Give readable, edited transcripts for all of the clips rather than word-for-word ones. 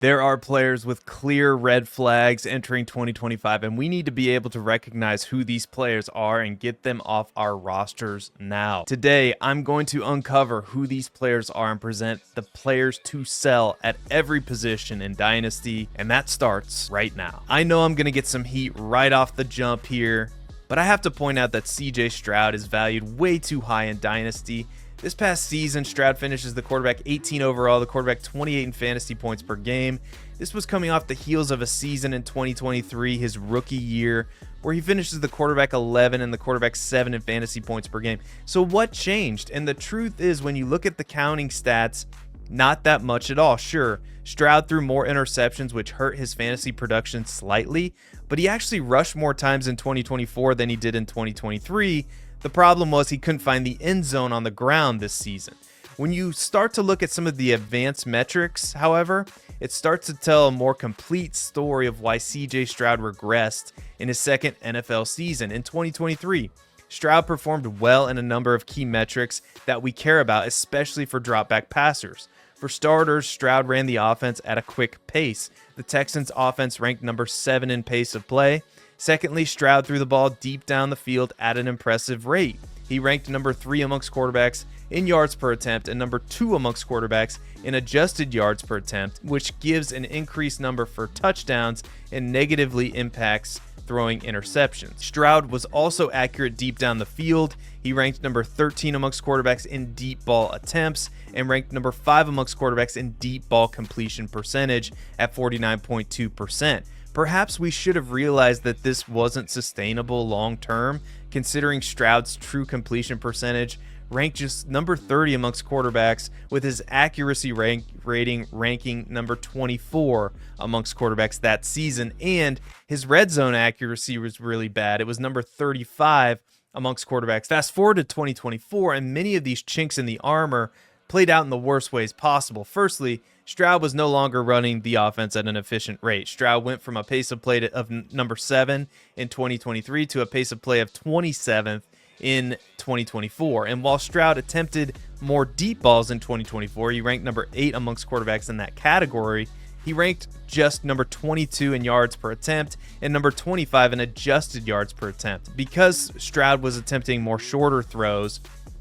There are players with clear red flags entering 2025, and we need to be able to recognize who these players are and get them off our rosters now. Today, I'm going to uncover who these players are and present the players to sell at every position in Dynasty, and that starts right now. I know I'm going to get some heat right off the jump here, but I have to point out that CJ Stroud is valued way too high in Dynasty. This past season, Stroud finishes the quarterback 18 overall, the quarterback 28 in fantasy points per game. This was coming off the heels of a season in 2023, his rookie year, where he finishes the quarterback 11 and the quarterback 7 in fantasy points per game. So what changed? And the truth is, when you look at the counting stats, not that much at all. Sure, Stroud threw more interceptions, which hurt his fantasy production slightly, but he actually rushed more times in 2024 than he did in 2023. The problem was he couldn't find the end zone on the ground this season. When you start to look at some of the advanced metrics, however, it starts to tell a more complete story of why CJ Stroud regressed in his second NFL season. In 2023, Stroud performed well in a number of key metrics that we care about, especially for dropback passers. For starters, Stroud ran the offense at a quick pace. The Texans' offense ranked number 7 in pace of play. Secondly, Stroud threw the ball deep down the field at an impressive rate. He ranked number 3 amongst quarterbacks in yards per attempt and number 2 amongst quarterbacks in adjusted yards per attempt, which gives an increased number for touchdowns and negatively impacts throwing interceptions. Stroud was also accurate deep down the field. He ranked number 13 amongst quarterbacks in deep ball attempts and ranked number 5 amongst quarterbacks in deep ball completion percentage at 49.2%. Perhaps we should have realized that this wasn't sustainable long term, considering Stroud's true completion percentage ranked just number 30 amongst quarterbacks, with his accuracy rating ranking number 24 amongst quarterbacks that season, and his red zone accuracy was really bad. It was number 35 amongst quarterbacks. Fast forward to 2024, and many of these chinks in the armor played out in the worst ways possible. Firstly, Stroud was no longer running the offense at an efficient rate. Stroud went from a pace of play of number 7 in 2023 to a pace of play of 27th in 2024. And while Stroud attempted more deep balls in 2024, he ranked number 8 amongst quarterbacks in that category. He ranked just number 22 in yards per attempt and number 25 in adjusted yards per attempt. Because Stroud was attempting more shorter throws,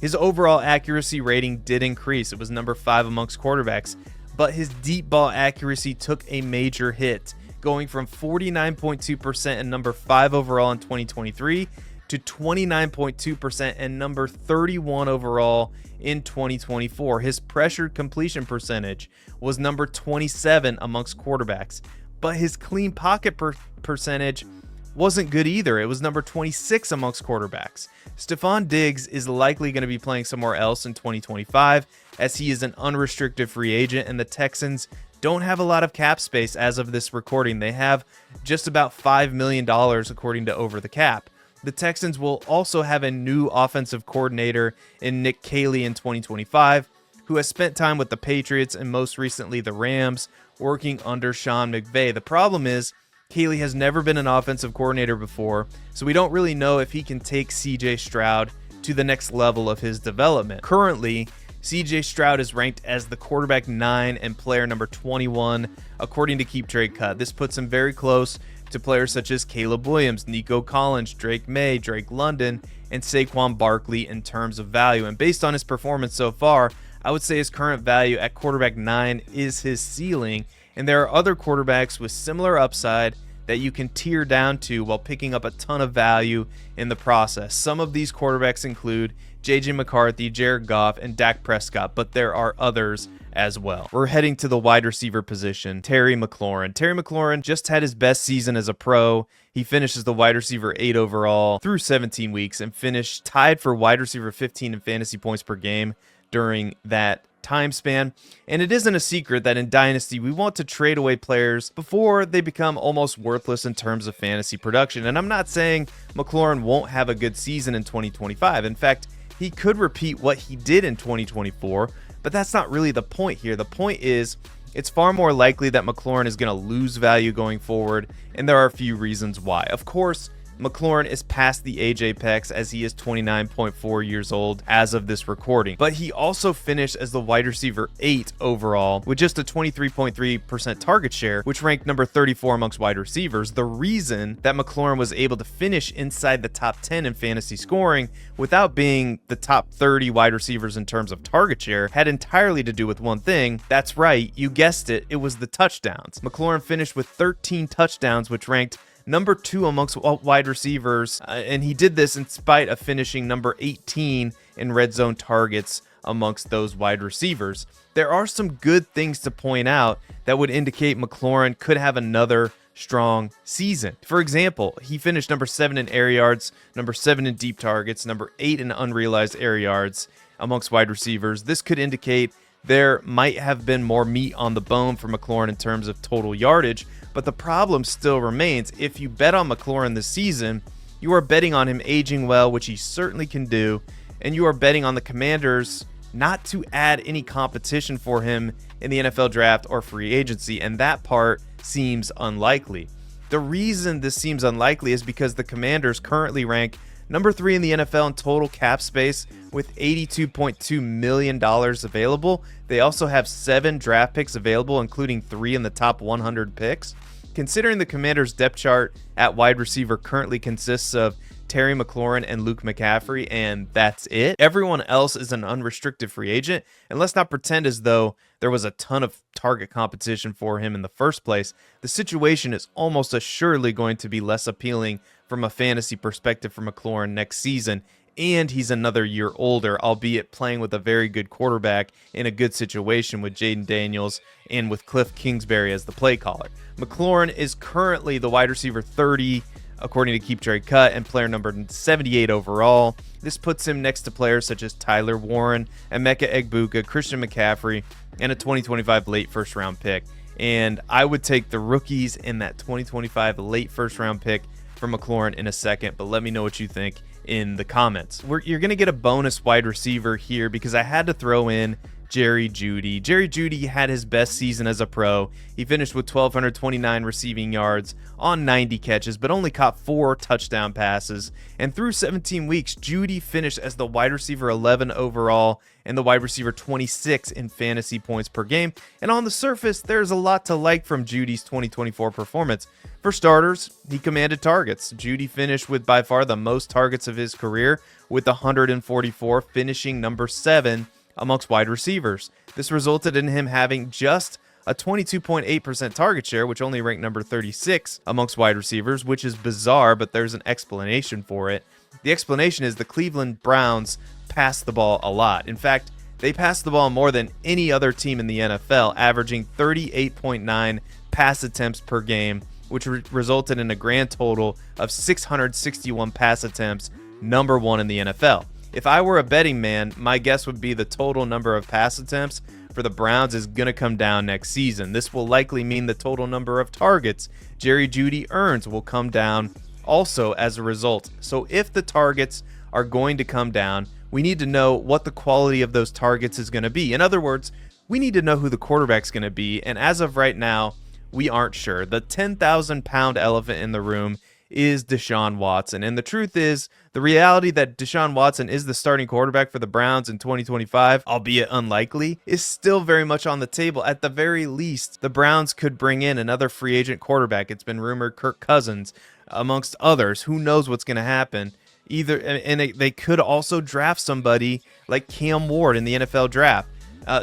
his overall accuracy rating did increase. It was number 5 amongst quarterbacks, but his deep ball accuracy took a major hit, going from 49.2% and number 5 overall in 2023 to 29.2% and number 31 overall in 2024. His pressured completion percentage was number 27 amongst quarterbacks, but his clean pocket percentage wasn't good either. It was number 26 amongst quarterbacks. Stephon Diggs is likely going to be playing somewhere else in 2025, as he is an unrestricted free agent, and the Texans don't have a lot of cap space as of this recording. They have just about $5 million according to Over the Cap. The Texans will also have a new offensive coordinator in Nick Caley in 2025, who has spent time with the Patriots and most recently the Rams, working under Sean McVay. The problem is, Caley has never been an offensive coordinator before, so we don't really know if he can take CJ Stroud to the next level of his development. Currently, CJ Stroud is ranked as the quarterback 9 and player number 21, according to Keep Trade Cut. This puts him very close to players such as Caleb Williams, Nico Collins, Drake May, Drake London, and Saquon Barkley in terms of value. And based on his performance so far, I would say his current value at quarterback 9 is his ceiling, and there are other quarterbacks with similar upside that you can tier down to while picking up a ton of value in the process. Some of these quarterbacks include JJ McCarthy, Jared Goff, and Dak Prescott, but there are others as well. We're heading to the wide receiver position. Terry McLaurin. Terry McLaurin just had his best season as a pro. He finishes the wide receiver 8 overall through 17 weeks and finished tied for wide receiver 15 in fantasy points per game during that time span. And it isn't a secret that in Dynasty, we want to trade away players before they become almost worthless in terms of fantasy production. And I'm not saying McLaurin won't have a good season in 2025. In fact, he could repeat what he did in 2024, but that's not really the point here. The point is, it's far more likely that McLaurin is going to lose value going forward, and there are a few reasons why. Of course, McLaurin is past the age apex as he is 29.4 years old as of this recording, but he also finished as the wide receiver 8 overall with just a 23.3% target share, which ranked number 34 amongst wide receivers. The reason that McLaurin was able to finish inside the top 10 in fantasy scoring without being the top 30 wide receivers in terms of target share had entirely to do with one thing. That's right, you guessed it, it was the touchdowns. McLaurin finished with 13 touchdowns, which ranked number 2 amongst wide receivers, and he did this in spite of finishing number 18 in red zone targets amongst those wide receivers. There are some good things to point out that would indicate McLaurin could have another strong season. For example, he finished number 7 in air yards, number 7 in deep targets, number 8 in unrealized air yards amongst wide receivers. This could indicate there might have been more meat on the bone for McLaurin in terms of total yardage, but the problem still remains. If you bet on McLaurin this season, you are betting on him aging well, which he certainly can do, and you are betting on the Commanders not to add any competition for him in the NFL draft or free agency, and that part seems unlikely. The reason this seems unlikely is because the Commanders currently rank number 3 in the NFL in total cap space with $82.2 million available. They also have 7 draft picks available, including 3 in the top 100 picks. Considering the Commanders' depth chart at wide receiver currently consists of Terry McLaurin and Luke McCaffrey, and that's it. Everyone else is an unrestricted free agent, and let's not pretend as though there was a ton of target competition for him in the first place. The situation is almost assuredly going to be less appealing from a fantasy perspective for McLaurin next season, and he's another year older, albeit playing with a very good quarterback in a good situation with Jaden Daniels and with Cliff Kingsbury as the play caller. McLaurin is currently the wide receiver 30, according to Keep Trade Cut, and player number 78 overall. This puts him next to players such as Tyler Warren, Emeka Egbuka, Christian McCaffrey, and a 2025 late first round pick. And I would take the rookies in that 2025 late first round pick for McLaurin in a second, but let me know what you think in the comments. You're going to get a bonus wide receiver here because I had to throw in Jerry Jeudy. Jerry Jeudy had his best season as a pro. He finished with 1,229 receiving yards on 90 catches, but only caught 4 touchdown passes. And through 17 weeks, Jeudy finished as the wide receiver 11 overall and the wide receiver 26 in fantasy points per game. And on the surface, there's a lot to like from Jeudy's 2024 performance. For starters, he commanded targets. Jeudy finished with by far the most targets of his career with 144, finishing number 7 amongst wide receivers. This resulted in him having just a 22.8% target share, which only ranked number 36 amongst wide receivers, which is bizarre, but there's an explanation for it. The explanation is the Cleveland Browns pass the ball a lot. In fact, they pass the ball more than any other team in the NFL, averaging 38.9 pass attempts per game, which resulted in a grand total of 661 pass attempts, number 1 in the NFL. If I were a betting man, my guess would be the total number of pass attempts for the Browns is going to come down next season. This will likely mean the total number of targets Jerry Jeudy earns will come down also as a result. So if the targets are going to come down, we need to know what the quality of those targets is going to be. In other words, we need to know who the quarterback's going to be, and as of right now, we aren't sure. The 10,000-pound elephant in the room is Deshaun Watson. And the truth is, the reality that Deshaun Watson is the starting quarterback for the Browns in 2025, albeit unlikely, is still very much on the table. At the very least, the Browns could bring in another free agent quarterback. It's been rumored Kirk Cousins, amongst others. Who knows what's going to happen? They could also draft somebody like Cam Ward in the NFL draft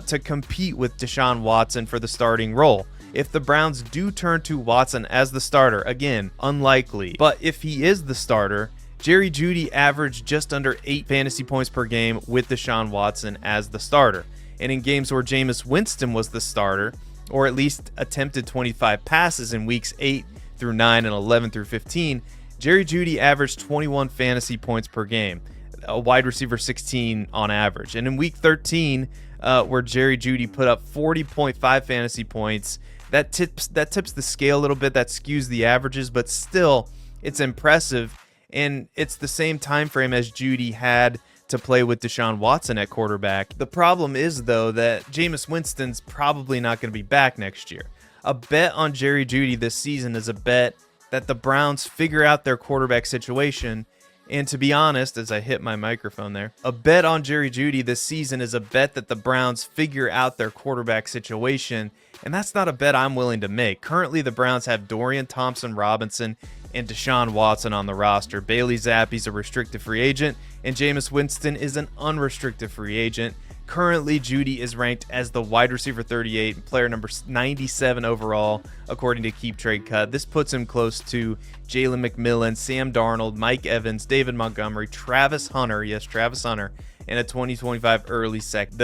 to compete with Deshaun Watson for the starting role. If the Browns do turn to Watson as the starter, again, unlikely, but if he is the starter, Jerry Jeudy averaged just under 8 fantasy points per game with Deshaun Watson as the starter. And in games where Jameis Winston was the starter, or at least attempted 25 passes in weeks 8 through 9 and 11 through 15, Jerry Jeudy averaged 21 fantasy points per game, a wide receiver 16 on average. And in week 13, where Jerry Jeudy put up 40.5 fantasy points, that tips the scale a little bit, that skews the averages, but still, it's impressive, and it's the same time frame as Jeudy had to play with Deshaun Watson at quarterback. The problem is, though, that Jameis Winston's probably not going to be back next year. A bet on Jerry Jeudy this season is a bet that the Browns figure out their quarterback situation. And to be honest, as I hit my microphone there, a bet on Jerry Jeudy this season is a bet that the Browns figure out their quarterback situation, and that's not a bet I'm willing to make. Currently, the Browns have Dorian Thompson-Robinson and Deshaun Watson on the roster. Bailey Zappe's a restricted free agent, and Jameis Winston is an unrestricted free agent. Currently, Jeudy is ranked as the wide receiver 38 and player number 97 overall, according to Keep Trade Cut. This puts him close to Jalen McMillan, Sam Darnold, Mike Evans, David Montgomery, Travis Hunter, yes, Travis Hunter, and a 2025 early second.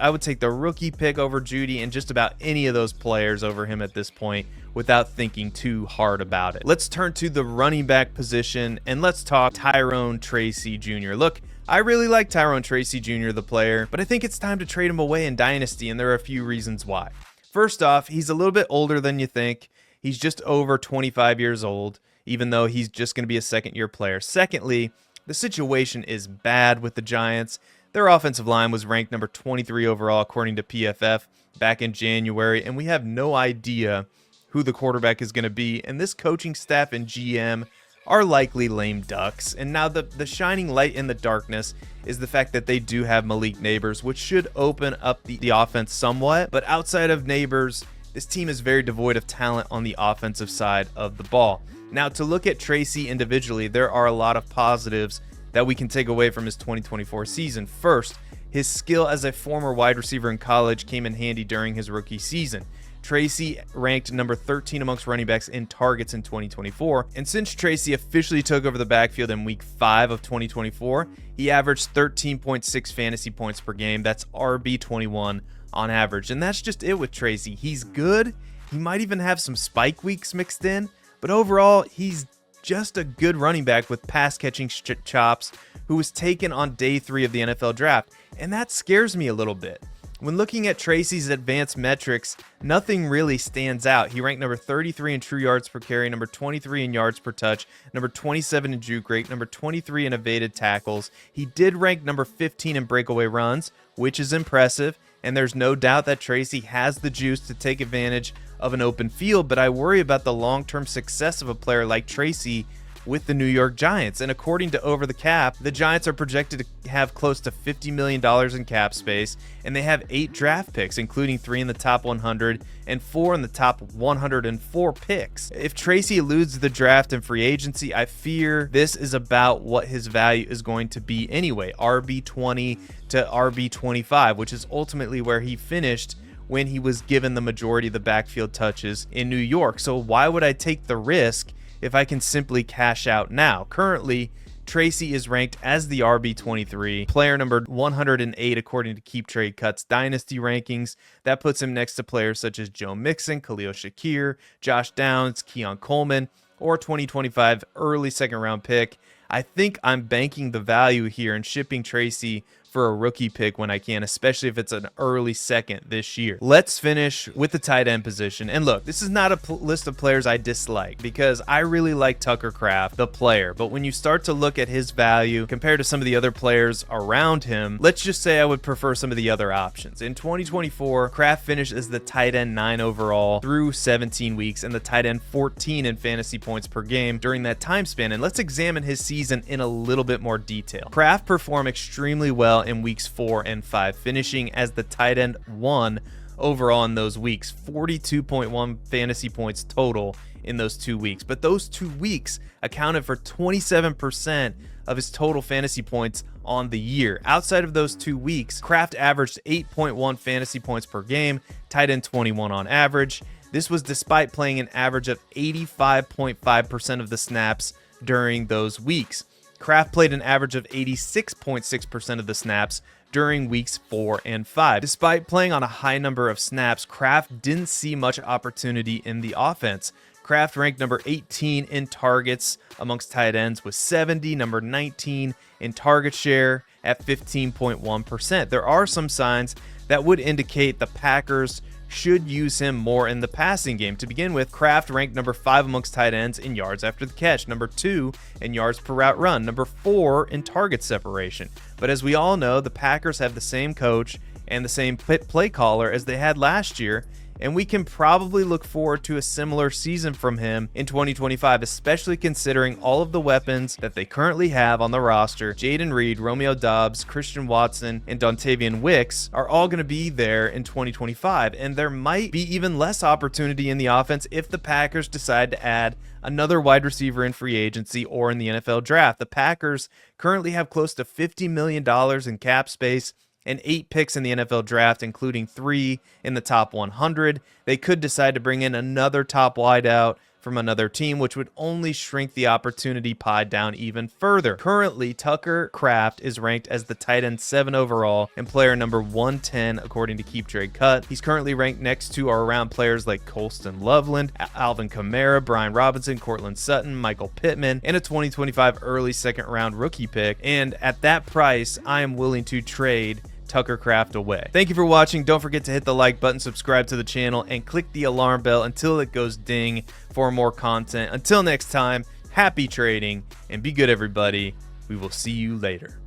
I would take the rookie pick over Jeudy and just about any of those players over him at this point without thinking too hard about it. Let's turn to the running back position, and let's talk Tyrone Tracy Jr. Look, I really like Tyrone Tracy Jr., the player, but I think it's time to trade him away in Dynasty, and there are a few reasons why. First off, he's a little bit older than you think. He's just over 25 years old, even though he's just going to be a second-year player. Secondly, the situation is bad with the Giants. Their offensive line was ranked number 23 overall, according to PFF, back in January, and we have no idea who the quarterback is going to be, and this coaching staff and GM are likely lame ducks. And now the shining light in the darkness is the fact that they do have Malik Neighbors, which should open up the offense somewhat. But outside of Neighbors, this team is very devoid of talent on the offensive side of the ball. Now, to look at Tracy individually, there are a lot of positives that we can take away from his 2024 season. First, his skill as a former wide receiver in college came in handy during his rookie season. Tracy ranked number 13 amongst running backs in targets in 2024, and since Tracy officially took over the backfield in week 5 of 2024, he averaged 13.6 fantasy points per game. That's RB21 on average, and that's just it with Tracy. He's good. He might even have some spike weeks mixed in, but overall, he's just a good running back with pass-catching chops who was taken on day 3 of the NFL draft, and that scares me a little bit. When looking at Tracy's advanced metrics, nothing really stands out. He ranked number 33 in true yards per carry, number 23 in yards per touch, number 27 in juke rate, number 23 in evaded tackles. He did rank number 15 in breakaway runs, which is impressive, and there's no doubt that Tracy has the juice to take advantage of an open field, but I worry about the long-term success of a player like Tracy with the New York Giants. And according to Over the Cap, the Giants are projected to have close to $50 million in cap space, and they have 8 draft picks, including 3 in the top 100 and 4 in the top 104 picks. If Tracy eludes the draft and free agency, I fear this is about what his value is going to be anyway, RB20 to RB25, which is ultimately where he finished when he was given the majority of the backfield touches in New York. So why would I take the risk if I can simply cash out now? Currently, Tracy is ranked as the RB23, player number 108 according to Keep Trade Cut's Dynasty rankings. That puts him next to players such as Joe Mixon, Khalil Shakir, Josh Downs, Keon Coleman, or 2025 early second round pick. I think I'm banking the value here and shipping Tracy for a rookie pick when I can, especially if it's an early second this year. Let's finish with the tight end position. And look, this is not a list of players I dislike because I really like Tucker Kraft, the player. But when you start to look at his value compared to some of the other players around him, let's just say I would prefer some of the other options. In 2024, Kraft finished as the tight end 9 overall through 17 weeks and the tight end 14 in fantasy points per game during that time span. And let's examine his season in a little bit more detail. Kraft performed extremely well in weeks 4 and 5, finishing as the tight end 1 overall in those weeks, 42.1 fantasy points total in those 2 weeks. But those 2 weeks accounted for 27% of his total fantasy points on the year. Outside of those 2 weeks, Kraft averaged 8.1 fantasy points per game, tight end 21 on average. This was despite playing an average of 85.5% of the snaps during those weeks. Kraft played an average of 86.6% of the snaps during weeks 4 and 5. Despite playing on a high number of snaps, Kraft didn't see much opportunity in the offense. Kraft ranked number 18 in targets amongst tight ends with 70, number 19 in target share at 15.1%. There are some signs that would indicate the Packers should use him more in the passing game. To begin with, Kraft ranked number 5 amongst tight ends in yards after the catch, number 2 in yards per route run, number 4 in target separation. But as we all know, the Packers have the same coach and the same play caller as they had last year and we can probably look forward to a similar season from him in 2025, especially considering all of the weapons that they currently have on the roster. Jayden Reed, Romeo Doubs, Christian Watson, and Dontavian Wicks are all going to be there in 2025, and there might be even less opportunity in the offense if the Packers decide to add another wide receiver in free agency or in the NFL draft. The Packers currently have close to $50 million in cap space and 8 picks in the NFL draft, including 3 in the top 100. They could decide to bring in another top wideout from another team, which would only shrink the opportunity pie down even further. Currently, Tucker Kraft is ranked as the tight end 7 overall and player number 110 according to Keep Trade Cut. He's currently ranked next to or around players like Colston Loveland, Alvin Kamara, Brian Robinson, Cortland Sutton, Michael Pittman, and a 2025 early second round rookie pick. And at that price, I am willing to trade Tucker Kraft away. Thank you for watching. Don't forget to hit the like button, subscribe to the channel, and click the alarm bell until it goes ding for more content. Until next time, happy trading and be good, everybody. We will see you later.